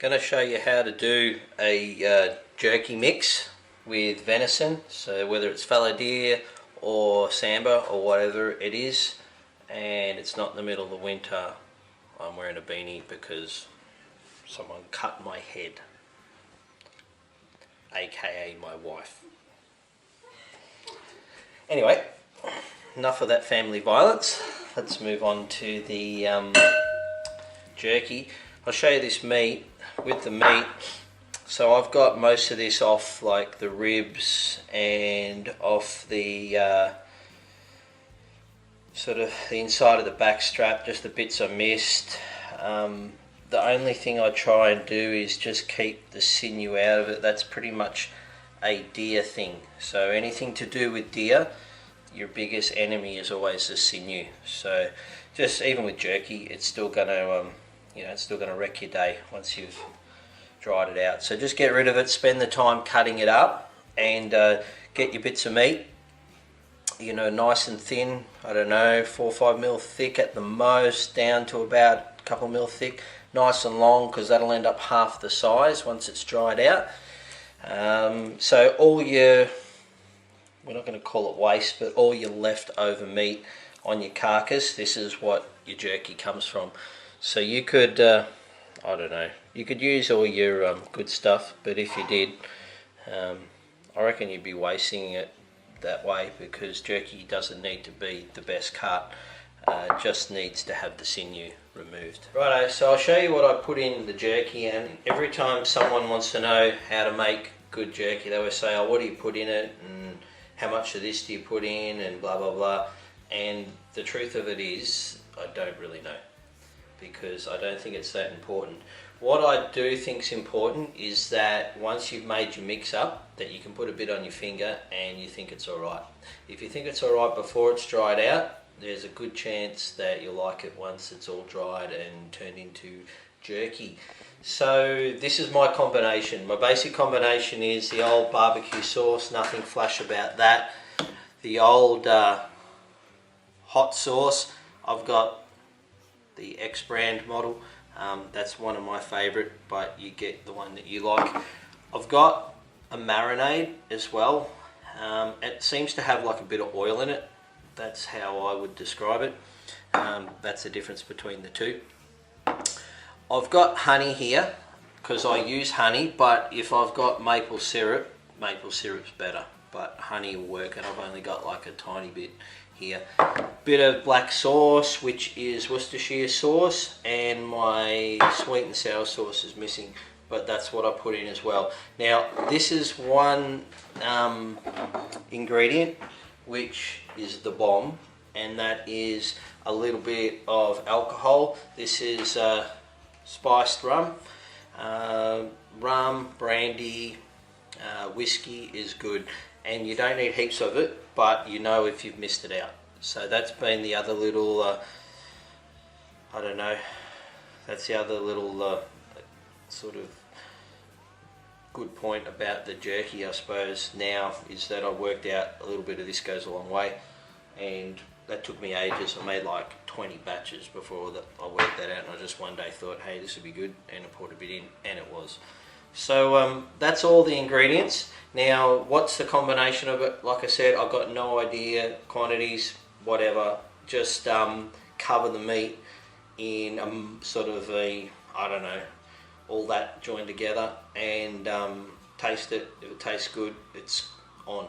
Going to show you how to do a jerky mix with venison, so whether it's fallow deer or samba or whatever it is, and it's not in the middle of the winter. I'm wearing a beanie because someone cut my head, aka my wife. Anyway, enough of that family violence. Let's move on to the jerky. I'll show you this meat. With the meat, so I've got most of this off, like the ribs and off the sort of the inside of the back strap, just the bits I missed. The only thing I try and do is just keep the sinew out of it. That's pretty much a deer thing. So anything to do with deer, your biggest enemy is always the sinew. So just even with jerky, it's still going to it's still going to wreck your day once you've dried it out. So just get rid of it, spend the time cutting it up, and get your bits of meat, nice and thin. I don't know, 4 or 5 mil thick at the most, down to about a couple mil thick. Nice and long, because that'll end up half the size once it's dried out. So all your, we're not going to call it waste, but all your leftover meat on your carcass, this is what your jerky comes from. So you could, I don't know, you could use all your good stuff, but if you did, I reckon you'd be wasting it that way, because jerky doesn't need to be the best cut, it just needs to have the sinew removed. Righto, so I'll show you what I put in the jerky, and every time someone wants to know how to make good jerky, they always say, oh, what do you put in it, and how much of this do you put in, and blah blah blah. And the truth of it is, I don't really know, because I don't think it's that important. What I do think is important is that once you've made your mix up, that you can put a bit on your finger and you think it's alright. If you think it's alright before it's dried out, there's a good chance that you'll like it once it's all dried and turned into jerky. So this is my combination. My basic combination is the old barbecue sauce, nothing flash about that. The old hot sauce, I've got the X brand model, that's one of my favourite, but you get the one that you like. I've got a marinade as well. It seems to have like a bit of oil in it. That's how I would describe it. That's the difference between the two. I've got honey here because I use honey, but if I've got maple syrup's better, but honey will work, and I've only got like a tiny bit here. Bit of black sauce, which is Worcestershire sauce, and my sweet and sour sauce is missing, but that's what I put in as well. Now this is one ingredient which is the bomb, and that is a little bit of alcohol. This is spiced rum. Rum, brandy, whiskey is good, and you don't need heaps of it, but you know if you've missed it out. So that's been the other little, I don't know, that's the other little sort of good point about the jerky, I suppose, now, is that I worked out a little bit of this goes a long way, and that took me ages. I made like 20 batches before that I worked that out, and I just one day thought, hey, this would be good, and I put a bit in, and it was. So that's all the ingredients. Now, what's the combination of it? Like I said, I've got no idea, quantities, whatever. Just cover the meat in sort of a, I don't know, all that joined together, and taste it. If it tastes good, it's on.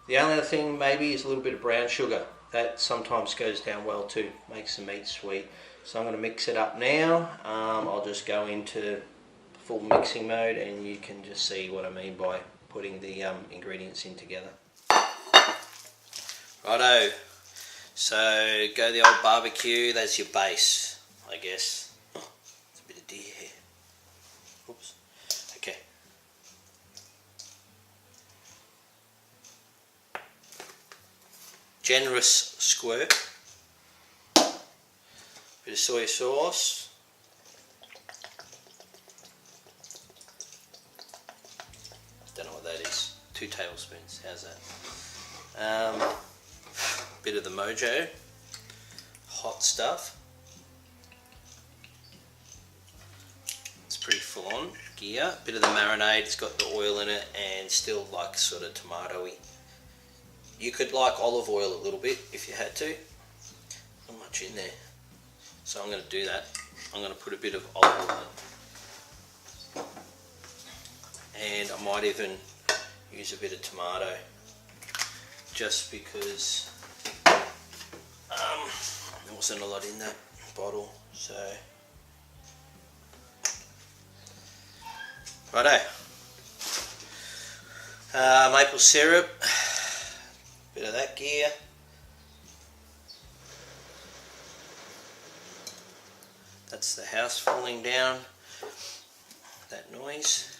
The only other thing maybe is a little bit of brown sugar. That sometimes goes down well too, makes the meat sweet. So I'm going to mix it up now. I'll just go into full mixing mode, and you can just see what I mean by putting the ingredients in together. Righto, so go the old barbecue, that's your base, I guess. Oh, there's a bit of deer here. Oops, okay. Generous squirt, bit of soy sauce. Don't know what that is. 2 tablespoons. How's that? Bit of the Mojo, hot stuff. It's pretty full on. gear. A bit of the marinade, it's got the oil in it and still like sort of tomatoey. You could like olive oil a little bit if you had to. Not much in there. So I'm going to do that. I'm going to put a bit of olive oil in. And I might even use a bit of tomato. Just because there wasn't a lot in that bottle. So, righto. Maple syrup. Bit of that gear. That's the house falling down. That noise.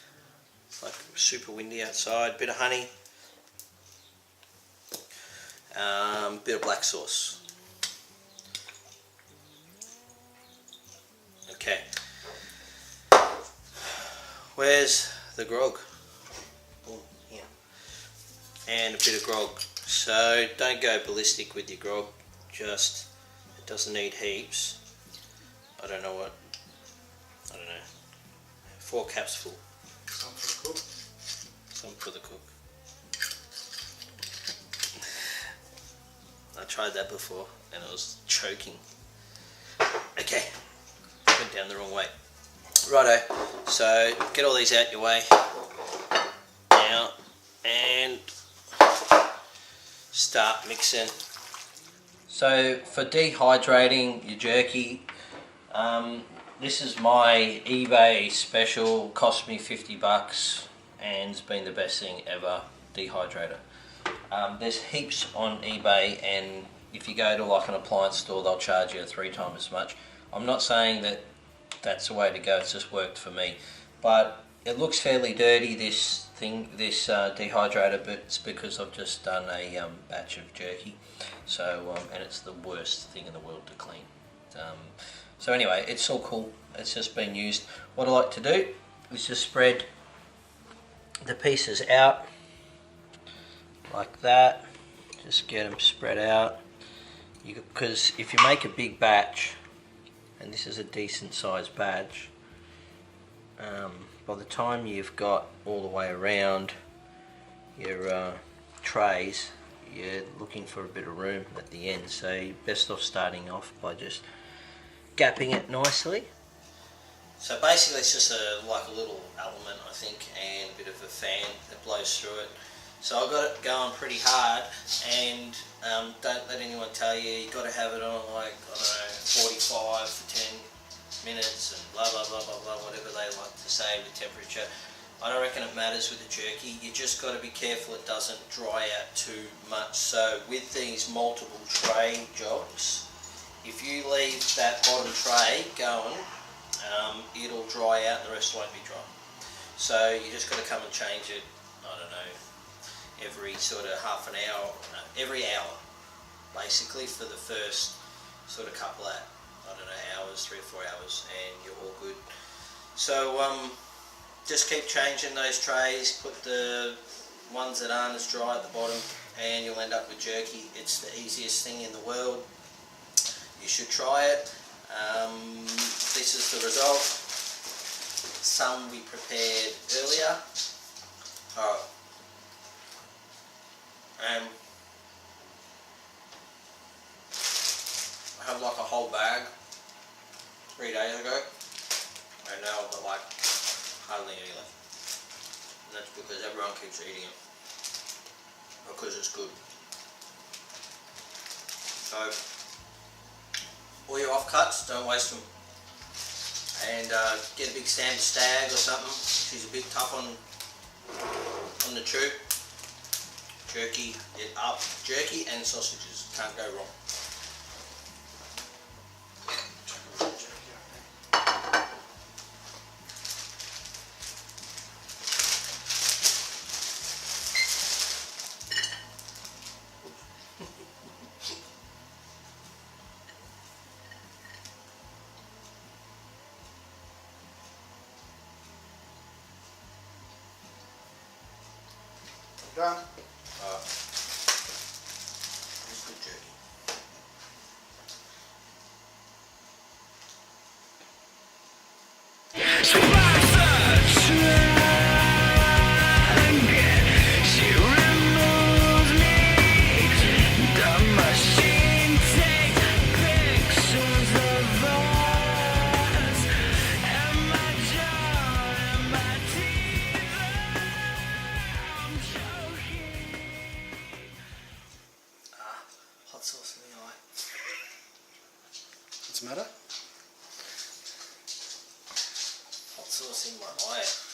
It's like super windy outside. Bit of honey. Bit of black sauce. Okay. Where's the grog? Oh, yeah. And a bit of grog. So don't go ballistic with your grog. Just, it doesn't need heaps. I don't know, 4 caps full. Some for the cook. Some for the cook. I tried that before and it was choking. Okay, went down the wrong way. Righto, so get all these out your way now and start mixing. So for dehydrating your jerky, this is my eBay special, cost me $50 and it's been the best thing ever, dehydrator. There's heaps on eBay, and if you go to like an appliance store they'll charge you 3 times as much. I'm not saying that that's the way to go, it's just worked for me. But it looks fairly dirty, this dehydrator, but it's because I've just done a batch of jerky. So, and it's the worst thing in the world to clean. So anyway, it's all cool, it's just been used. What I like to do is just spread the pieces out like that, just get them spread out, because if you make a big batch, and this is a decent sized batch, by the time you've got all the way around your trays, you're looking for a bit of room at the end, so you're best off starting off by just gapping it nicely. So basically it's just like a little element, I think, and a bit of a fan that blows through it. So I've got it going pretty hard, and don't let anyone tell you you've got to have it on like, I don't know, 45 for 10 minutes and blah blah blah blah blah, whatever they like to say with temperature. I don't reckon it matters with the jerky. You just got to be careful it doesn't dry out too much. So with these multiple tray jobs, if you leave that bottom tray going, it'll dry out and the rest won't be dry. So you just got to come and change it, I don't know, every sort of half an hour, every hour basically for the first sort of couple of, I don't know, hours, 3 or 4 hours, and you're all good. So just keep changing those trays, put the ones that aren't as dry at the bottom, and you'll end up with jerky. It's the easiest thing in the world. You should try it. This is the result. Some we prepared earlier. Alright. I have like a whole bag 3 days ago, and now I've got like hardly any left. And that's because everyone keeps eating it, because it's good. So, all your offcuts, don't waste them. And get a big Sam Stag or something. She's a bit tough on the chew. Jerky it up. Jerky and sausages, can't go wrong. Done. It's good jerky. Survive, What's the matter? Hot sauce in my eye.